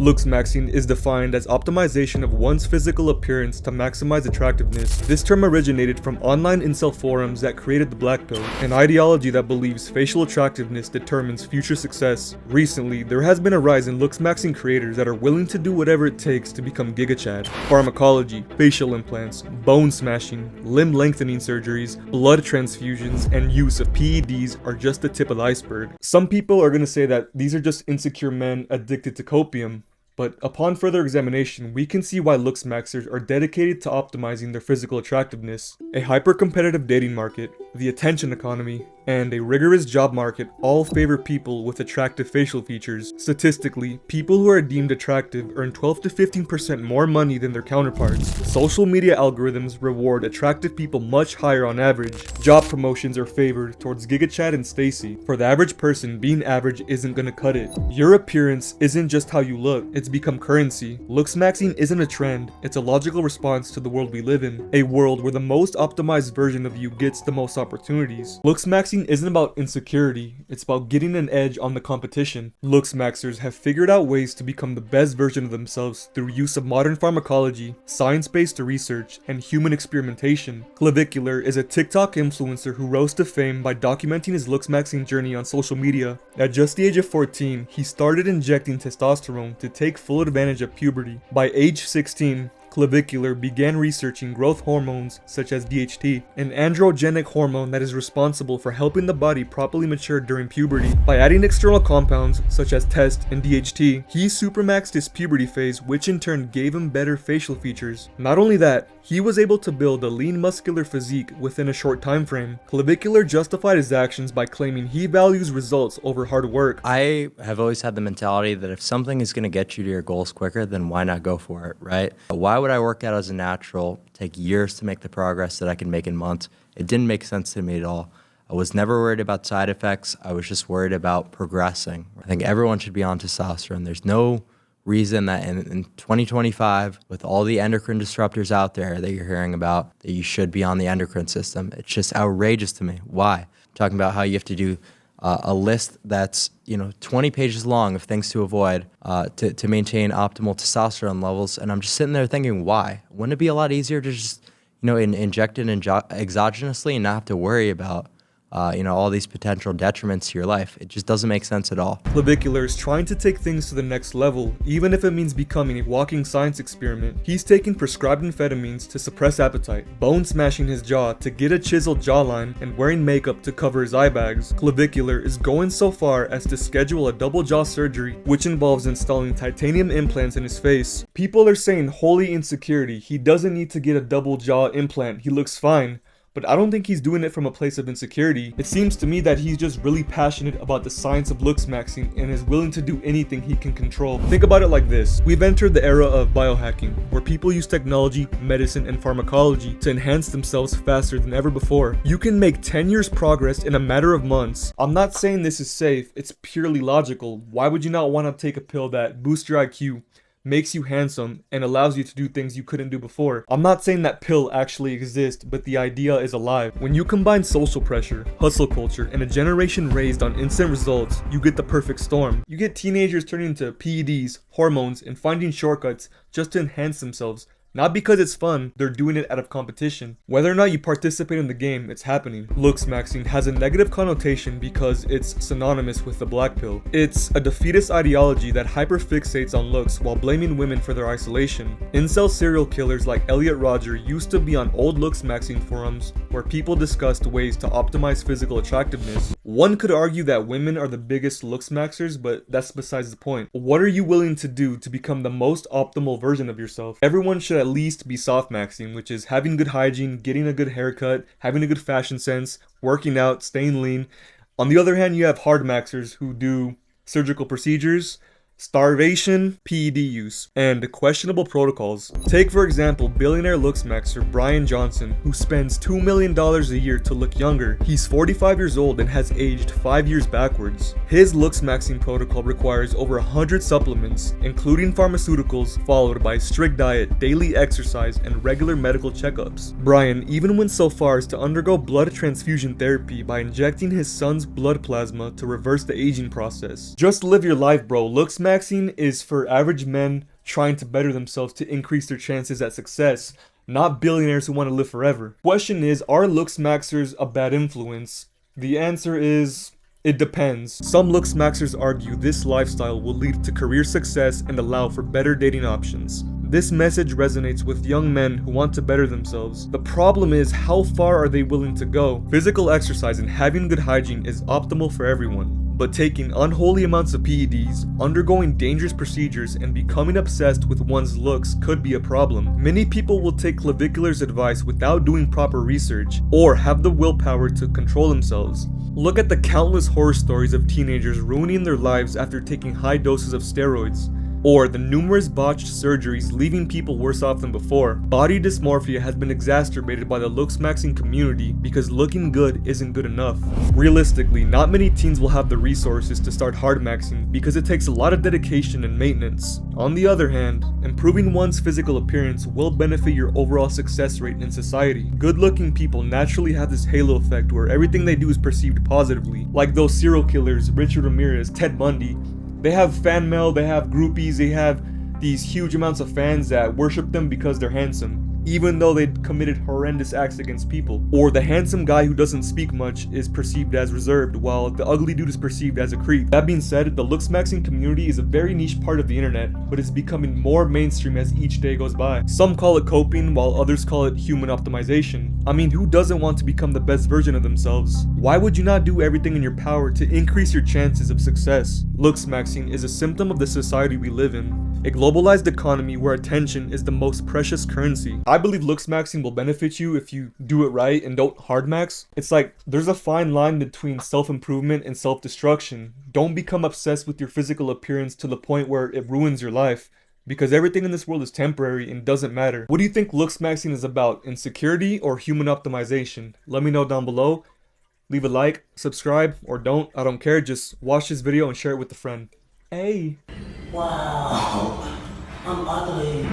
Looksmaxxing is defined as optimization of one's physical appearance to maximize attractiveness. This term originated from online incel forums that created the black pill, an ideology that believes facial attractiveness determines future success. Recently, there has been a rise in Looksmaxxing creators that are willing to do whatever it takes to become gigachad. Pharmacology, facial implants, bone smashing, limb lengthening surgeries, blood transfusions, and use of PEDs are just the tip of the iceberg. Some people are going to say that these are just insecure men addicted to copium, but upon further examination, we can see why Looksmaxxers are dedicated to optimizing their physical attractiveness. A hyper-competitive dating market, the attention economy, and a rigorous job market all favor people with attractive facial features. Statistically, people who are deemed attractive earn 12 to 15% more money than their counterparts. Social media algorithms reward attractive people much higher on average. Job promotions are favored towards GigaChad and Stacy. For the average person, being average isn't gonna cut it. Your appearance isn't just how you look, it's become currency. Looksmaxxing isn't a trend, it's a logical response to the world we live in. A world where the most optimized version of you gets the most opportunities. Looksmaxxing isn't about insecurity, it's about getting an edge on the competition. Looksmaxxers have figured out ways to become the best version of themselves through use of modern pharmacology, science-based research, and human experimentation. Clavicular is a TikTok influencer who rose to fame by documenting his Looksmaxxing journey on social media. At just the age of 14, he started injecting testosterone to take full advantage of puberty. By age 16, Clavicular began researching growth hormones such as DHT, an androgenic hormone that is responsible for helping the body properly mature during puberty. By adding external compounds such as test and DHT, he supermaxed his puberty phase, which in turn gave him better facial features. Not only that, he was able to build a lean muscular physique within a short time frame. Clavicular justified his actions by claiming he values results over hard work. I have always had the mentality that if something is going to get you to your goals quicker, then why not go for it, right? Why would I work out as a natural, take years to make the progress that I can make in months? It didn't make sense to me at all. I was never worried about side effects. I was just worried about progressing. I think everyone should be on testosterone. There's no reason that in 2025, with all the endocrine disruptors out there that you're hearing about, that you should be on the endocrine system. It's just outrageous to me. Why? Talking about how you have to do a list that's 20 pages long of things to avoid to maintain optimal testosterone levels, and I'm just sitting there thinking, why? Wouldn't it be a lot easier to just inject it exogenously and not have to worry about all these potential detriments to your life? It just doesn't make sense at all. Clavicular is trying to take things to the next level, even if it means becoming a walking science experiment. He's taking prescribed amphetamines to suppress appetite, bone smashing his jaw to get a chiseled jawline, and wearing makeup to cover his eye bags. Clavicular is going so far as to schedule a double jaw surgery, which involves installing titanium implants in his face. People are saying holy insecurity, he doesn't need to get a double jaw implant, he looks fine. But I don't think he's doing it from a place of insecurity. It seems to me that he's just really passionate about the science of Looksmaxxing and is willing to do anything he can control. Think about it like this. We've entered the era of biohacking, where people use technology, medicine, and pharmacology to enhance themselves faster than ever before. You can make 10 years progress in a matter of months. I'm not saying this is safe, it's purely logical. Why would you not want to take a pill that boosts your IQ, makes you handsome, and allows you to do things you couldn't do before? I'm not saying that pill actually exists, but the idea is alive. When you combine social pressure, hustle culture, and a generation raised on instant results, you get the perfect storm. You get teenagers turning into PEDs, hormones, and finding shortcuts just to enhance themselves. Not because it's fun, they're doing it out of competition. Whether or not you participate in the game, it's happening. Looksmaxxing has a negative connotation because it's synonymous with the black pill. It's a defeatist ideology that hyperfixates on looks while blaming women for their isolation. Incel serial killers like Elliot Rodger used to be on old Looksmaxxing forums where people discussed ways to optimize physical attractiveness. One could argue that women are the biggest Looksmaxxers, but that's besides the point. What are you willing to do to become the most optimal version of yourself? Everyone should at least be softmaxing, which is having good hygiene, getting a good haircut, having a good fashion sense, working out, staying lean. On the other hand, you have hard maxers who do surgical procedures, starvation, PED use, and questionable protocols. Take for example billionaire Looksmaxxer Brian Johnson, who spends $2 million a year to look younger. He's 45 years old and has aged 5 years backwards. His Looksmaxxing protocol requires over 100 supplements, including pharmaceuticals, followed by strict diet, daily exercise, and regular medical checkups. Brian even went so far as to undergo blood transfusion therapy by injecting his son's blood plasma to reverse the aging process. Just live your life, bro. Looksmaxxing Looksmaxxing is for average men trying to better themselves to increase their chances at success, not billionaires who want to live forever. Question is, are Looksmaxxers a bad influence? The answer is, it depends. Some Looksmaxxers argue this lifestyle will lead to career success and allow for better dating options. This message resonates with young men who want to better themselves. The problem is, how far are they willing to go? Physical exercise and having good hygiene is optimal for everyone. But taking unholy amounts of PEDs, undergoing dangerous procedures, and becoming obsessed with one's looks could be a problem. Many people will take clavicular's advice without doing proper research, or have the willpower to control themselves. Look at the countless horror stories of teenagers ruining their lives after taking high doses of steroids, or the numerous botched surgeries leaving people worse off than before. Body dysmorphia has been exacerbated by the Looksmaxxing community because looking good isn't good enough. Realistically, not many teens will have the resources to start hardmaxing because it takes a lot of dedication and maintenance. On the other hand, improving one's physical appearance will benefit your overall success rate in society. Good-looking people naturally have this halo effect where everything they do is perceived positively. Like those serial killers, Richard Ramirez, Ted Bundy. They have fan mail, they have groupies, they have these huge amounts of fans that worship them because they're handsome, even though they committed horrendous acts against people. Or the handsome guy who doesn't speak much is perceived as reserved, while the ugly dude is perceived as a creep. That being said, the Looksmaxxing community is a very niche part of the internet, but it's becoming more mainstream as each day goes by. Some call it coping, while others call it human optimization. I mean, who doesn't want to become the best version of themselves? Why would you not do everything in your power to increase your chances of success? Looksmaxxing is a symptom of the society we live in. A globalized economy where attention is the most precious currency. I believe Looksmaxxing will benefit you if you do it right and don't hardmax. It's like, there's a fine line between self-improvement and self-destruction. Don't become obsessed with your physical appearance to the point where it ruins your life, because everything in this world is temporary and doesn't matter. What do you think Looksmaxxing is about? Insecurity or human optimization? Let me know down below. Leave a like, subscribe, or don't. I don't care. Just watch this video and share it with a friend. Hey. Wow, I'm ugly.